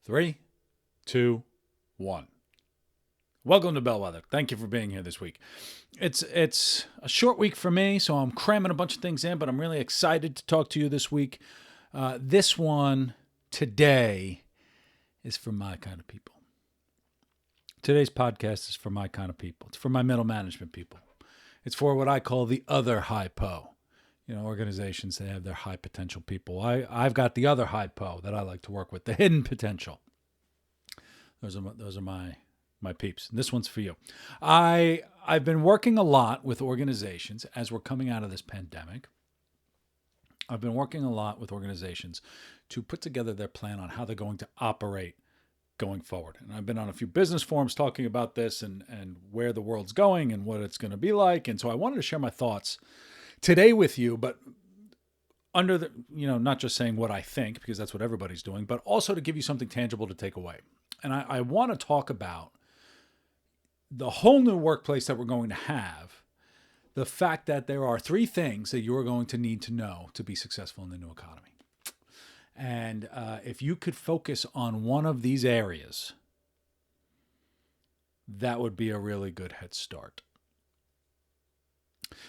Three, two, one. Welcome to Bellwether. Thank you for being here this week. It's a short week for me, so I'm cramming a bunch of things in, but I'm really excited to talk to you this week. This one today is for my kind of people. Today's podcast is for my kind of people. It's for my middle management people. It's for what I call the other high po. Organizations, they have their high potential people. I've got the other high po that I like to work with, the hidden potential. Those are my peeps. And this one's for you. I've been working a lot with organizations as we're coming out of this pandemic. I've been working a lot with organizations to put together their plan on how they're going to operate going forward. And I've been on a few business forums talking about this and where the world's going and what it's going to be like. And so I wanted to share my thoughts today with you, but under the, not just saying what I think, because that's what everybody's doing, but also to give you something tangible to take away. And I want to talk about the whole new workplace that we're going to have, the fact that there are three things that you're going to need to know to be successful in the new economy. And if you could focus on one of these areas, that would be a really good head start.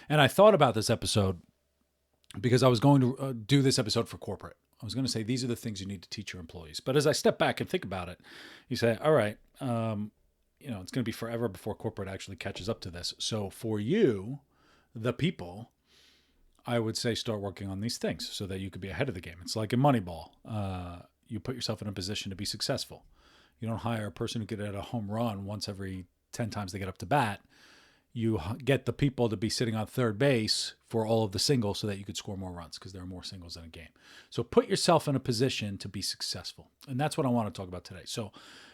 And I thought about this episode because I was going to do this episode for corporate. I was going to say, these are the things you need to teach your employees. But as I step back and think about it, you say, all right, it's going to be forever before corporate actually catches up to this. So for you, the people, I would say start working on these things so that you could be ahead of the game. It's like in Moneyball. You put yourself in a position to be successful. You don't hire a person who can hit a home run once every 10 times they get up to bat. You get the people to be sitting on third base for all of the singles so that you could score more runs because there are more singles in a game. So put yourself in a position to be successful. And that's what I want to talk about today. So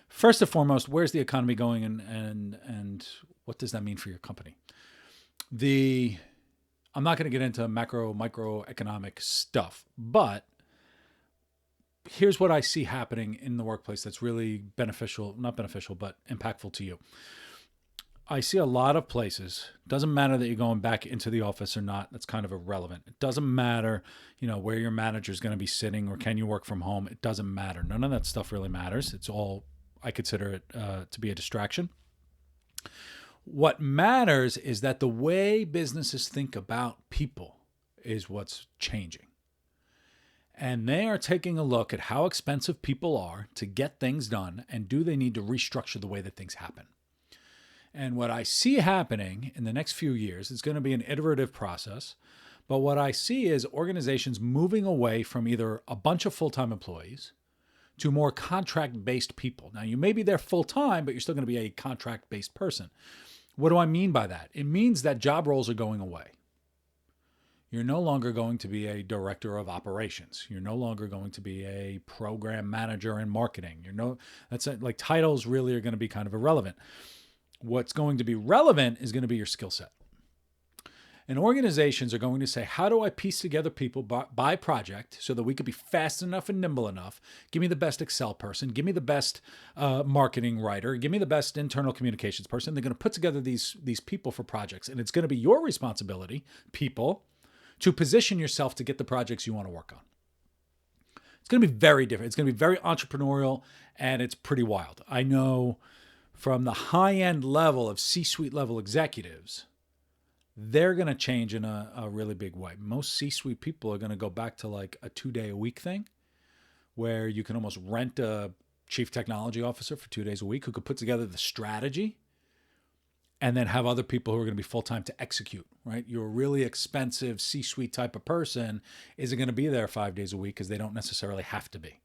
first and foremost, where's the economy going and what does that mean for your company? I'm not going to get into microeconomic stuff, but here's what I see happening in the workplace that's really not beneficial, but impactful to you. I see a lot of places, doesn't matter that you're going back into the office or not, that's kind of irrelevant. It doesn't matter, where your manager is going to be sitting or can you work from home. It doesn't matter. None of that stuff really matters. It's all, I consider it to be a distraction. What matters is that the way businesses think about people is what's changing. And they are taking a look at how expensive people are to get things done and do they need to restructure the way that things happen. And what I see happening in the next few years is going to be an iterative process. But what I see is organizations moving away from either a bunch of full-time employees to more contract-based people. Now, you may be there full-time, but you're still going to be a contract-based person. What do I mean by that? It means that job roles are going away. You're no longer going to be a director of operations. You're no longer going to be a program manager in marketing. Titles really are going to be kind of irrelevant. What's going to be relevant is going to be your skill set. And organizations are going to say, how do I piece together people by project so that we could be fast enough and nimble enough? Give me the best Excel person. Give me the best marketing writer. Give me the best internal communications person. They're going to put together these people for projects. And it's going to be your responsibility, people, to position yourself to get the projects you want to work on. It's going to be very different. It's going to be very entrepreneurial, and it's pretty wild. I know from the high-end level of C-suite level executives, they're going to change in a really big way. Most C-suite people are going to go back to like a 2-day-a-week thing where you can almost rent a chief technology officer for 2 days a week who could put together the strategy and then have other people who are going to be full-time to execute, right? Your really expensive C-suite type of person isn't going to be there 5 days a week because they don't necessarily have to be.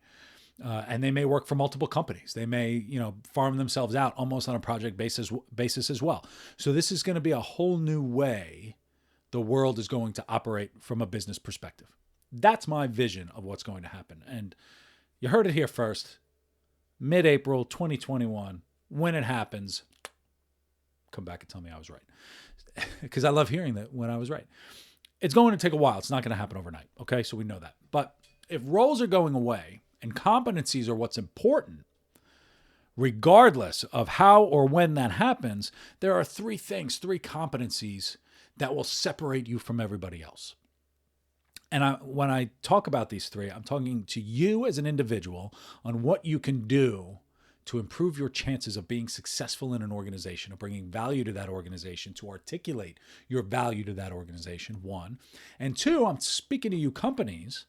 And they may work for multiple companies. They may, farm themselves out almost on a project basis as well. So this is going to be a whole new way the world is going to operate from a business perspective. That's my vision of what's going to happen. And you heard it here first, mid-April 2021, when it happens, come back and tell me I was right. Because I love hearing that when I was right. It's going to take a while. It's not going to happen overnight. Okay, so we know that. But if roles are going away, and competencies are what's important, regardless of how or when that happens, there are three competencies that will separate you from everybody else. And when I talk about these three, I'm talking to you as an individual on what you can do to improve your chances of being successful in an organization, of bringing value to that organization, to articulate your value to that organization, one. And two, I'm speaking to you companies.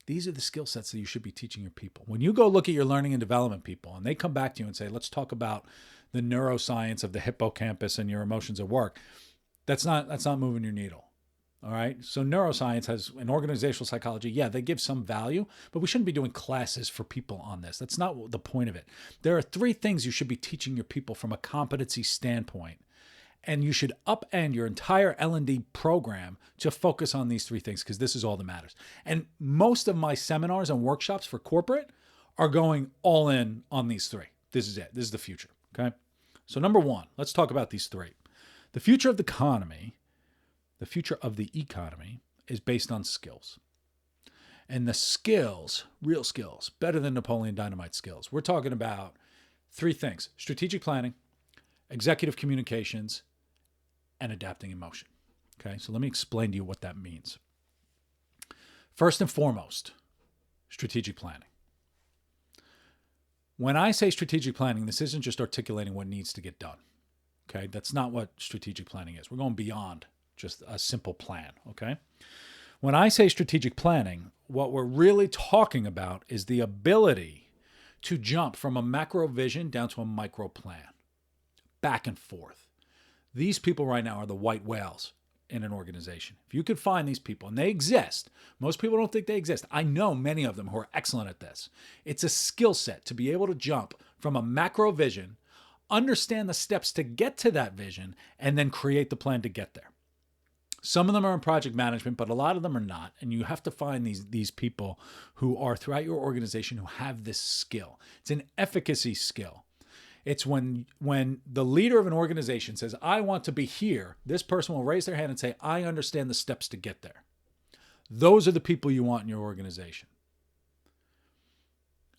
These are the skill sets that you should be teaching your people. When you go look at your learning and development people and they come back to you and say, let's talk about the neuroscience of the hippocampus and your emotions at work, that's not moving your needle. All right. So neuroscience has an organizational psychology. Yeah, they give some value, but we shouldn't be doing classes for people on this. That's not the point of it. There are three things you should be teaching your people from a competency standpoint. And you should upend your entire L&D program to focus on these three things, because this is all that matters. And most of my seminars and workshops for corporate are going all in on these three. This is it. This is the future. Okay. So number one, let's talk about these three. The future of the economy is based on skills. And the skills, real skills, better than Napoleon Dynamite skills. We're talking about three things: strategic planning, executive communications, and adapting emotion. Okay, so let me explain to you what that means. First and foremost, strategic planning. When I say strategic planning, this isn't just articulating what needs to get done. Okay, that's not what strategic planning is. We're going beyond just a simple plan, okay? When I say strategic planning, what we're really talking about is the ability to jump from a macro vision down to a micro plan, back and forth. These people right now are the white whales in an organization. If you could find these people, and they exist, most people don't think they exist. I know many of them who are excellent at this. It's a skill set to be able to jump from a macro vision, understand the steps to get to that vision, and then create the plan to get there. Some of them are in project management, but a lot of them are not. And you have to find these people who are throughout your organization who have this skill. It's an efficacy skill. It's when the leader of an organization says, I want to be here, this person will raise their hand and say, I understand the steps to get there. Those are the people you want in your organization.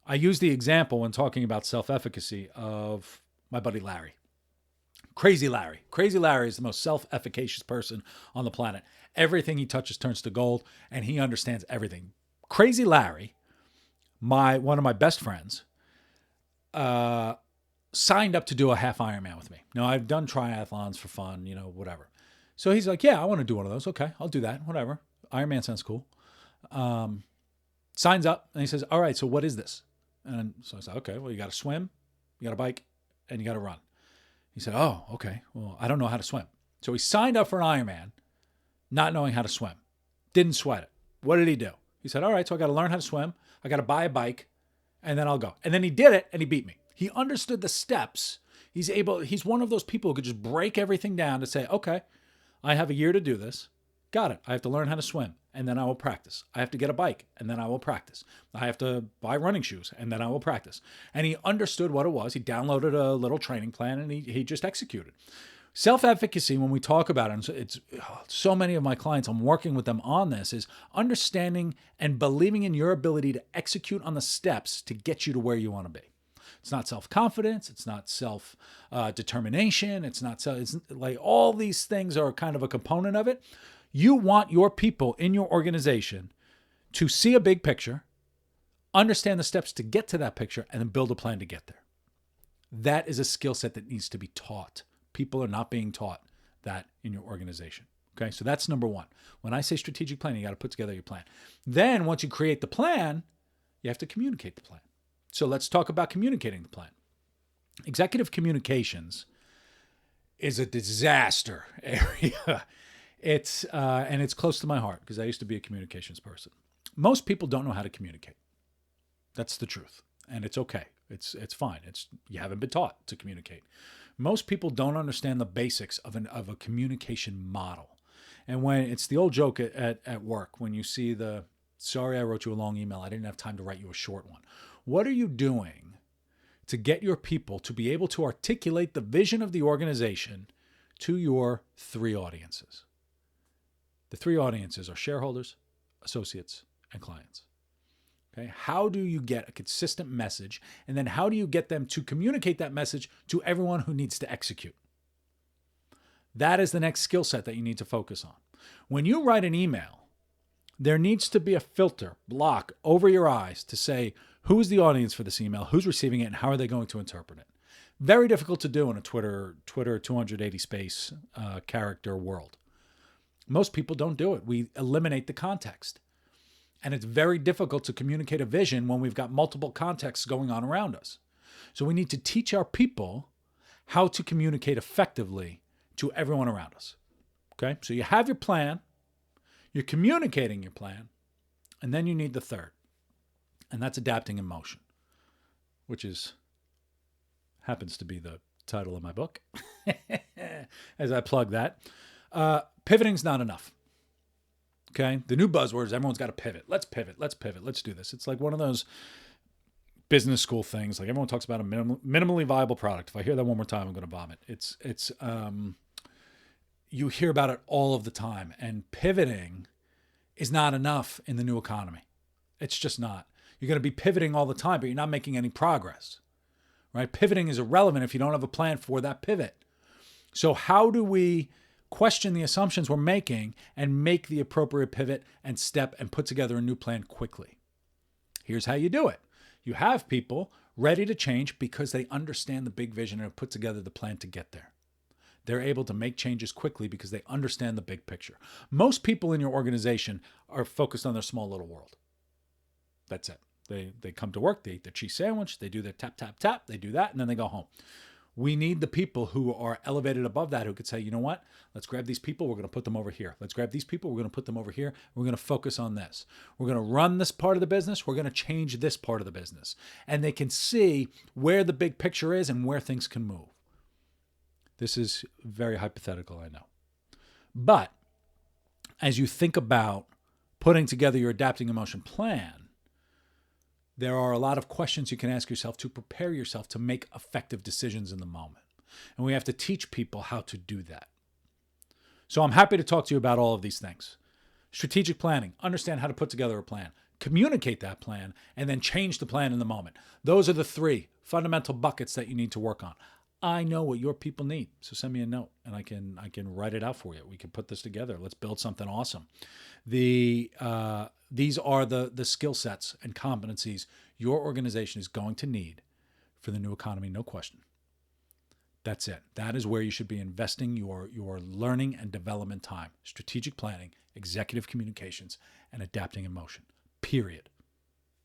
I use the example when talking about self-efficacy of my buddy Larry. Crazy Larry. Crazy Larry is the most self-efficacious person on the planet. Everything he touches turns to gold, and he understands everything. Crazy Larry, one of my best friends, signed up to do a half Ironman with me. Now, I've done triathlons for fun, whatever. So he's like, yeah, I want to do one of those. Okay, I'll do that, whatever. Ironman sounds cool. Signs up, and he says, all right, so what is this? And so I said, okay, well, you got to swim, you got to bike, and you got to run. He said, oh, okay, well, I don't know how to swim. So he signed up for an Ironman, not knowing how to swim. Didn't sweat it. What did he do? He said, all right, so I got to learn how to swim. I got to buy a bike, and then I'll go. And then he did it, and he beat me. He understood the steps. He's one of those people who could just break everything down to say, okay, I have a year to do this. Got it. I have to learn how to swim, and then I will practice. I have to get a bike, and then I will practice. I have to buy running shoes, and then I will practice. And he understood what it was. He downloaded a little training plan, and he just executed. Self-efficacy, when we talk about it, and it's so many of my clients, I'm working with them on this, is understanding and believing in your ability to execute on the steps to get you to where you want to be. It's not self-confidence. It's not self-determination. It's like all these things are kind of a component of it. You want your people in your organization to see a big picture, understand the steps to get to that picture, and then build a plan to get there. That is a skill set that needs to be taught. People are not being taught that in your organization. Okay, so that's number one. When I say strategic planning, you got to put together your plan. Then once you create the plan, you have to communicate the plan. So let's talk about communicating the plan. Executive communications is a disaster area. It's close to my heart because I used to be a communications person. Most people don't know how to communicate. That's the truth, and it's okay. It's fine. You haven't been taught to communicate. Most people don't understand the basics of a communication model. And when it's the old joke at work, when you see sorry, I wrote you a long email. I didn't have time to write you a short one. What are you doing to get your people to be able to articulate the vision of the organization to your three audiences? The three audiences are shareholders, associates, and clients. Okay? How do you get a consistent message? And then how do you get them to communicate that message to everyone who needs to execute? That is the next skill set that you need to focus on. When you write an email There needs to be a filter, block over your eyes to say who's the audience for this email, who's receiving it, and how are they going to interpret it. Very difficult to do in a Twitter 280 space character world. Most people don't do it. We eliminate the context. And it's very difficult to communicate a vision when we've got multiple contexts going on around us. So we need to teach our people how to communicate effectively to everyone around us. Okay? So you have your plan, you're communicating your plan, and then you need the third. And that's adapting in motion, which happens to be the title of my book, as I plug that. Pivoting's not enough. Okay? The new buzzwords, everyone's got to pivot. Let's pivot. Let's pivot. Let's do this. It's like one of those business school things. Like everyone talks about a minimally viable product. If I hear that one more time, I'm going to vomit. You hear about it all of the time. And pivoting is not enough in the new economy. It's just not. You're going to be pivoting all the time, but you're not making any progress. Right? Pivoting is irrelevant if you don't have a plan for that pivot. So how do we question the assumptions we're making and make the appropriate pivot and step and put together a new plan quickly? Here's how you do it. You have people ready to change because they understand the big vision and have put together the plan to get there. They're able to make changes quickly because they understand the big picture. Most people in your organization are focused on their small little world. That's it. They come to work, they eat their cheese sandwich, they do their tap, tap, tap, they do that, and then they go home. We need the people who are elevated above that, who could say, you know what, let's grab these people, we're going to put them over here. Let's grab these people, we're going to put them over here. We're going to focus on this. We're going to run this part of the business. We're going to change this part of the business. And they can see where the big picture is and where things can move. This is very hypothetical, I know. But as you think about putting together your adapting emotion plan, there are a lot of questions you can ask yourself to prepare yourself to make effective decisions in the moment. And we have to teach people how to do that. So I'm happy to talk to you about all of these things. Strategic planning, understand how to put together a plan, communicate that plan, and then change the plan in the moment. Those are the three fundamental buckets that you need to work on. I know what your people need, so send me a note and I can write it out for you. We can put this together. Let's build something awesome. These are the skill sets and competencies your organization is going to need for the new economy, no question. That's it. That is where you should be investing your learning and development time. Strategic planning, executive communications, and adapting in motion. Period.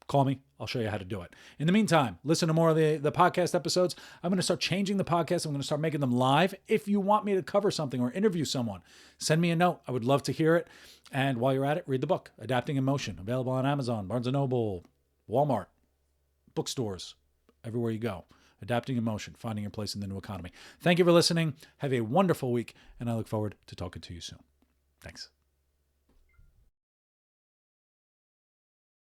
Call me. I'll show you how to do it. In the meantime, listen to more of the podcast episodes. I'm going to start changing the podcast. I'm going to start making them live. If you want me to cover something or interview someone, send me a note. I would love to hear it. And while you're at it, read the book, Adapting in Motion, available on Amazon, Barnes & Noble, Walmart, bookstores, everywhere you go. Adapting in Motion, finding your place in the new economy. Thank you for listening. Have a wonderful week, and I look forward to talking to you soon. Thanks.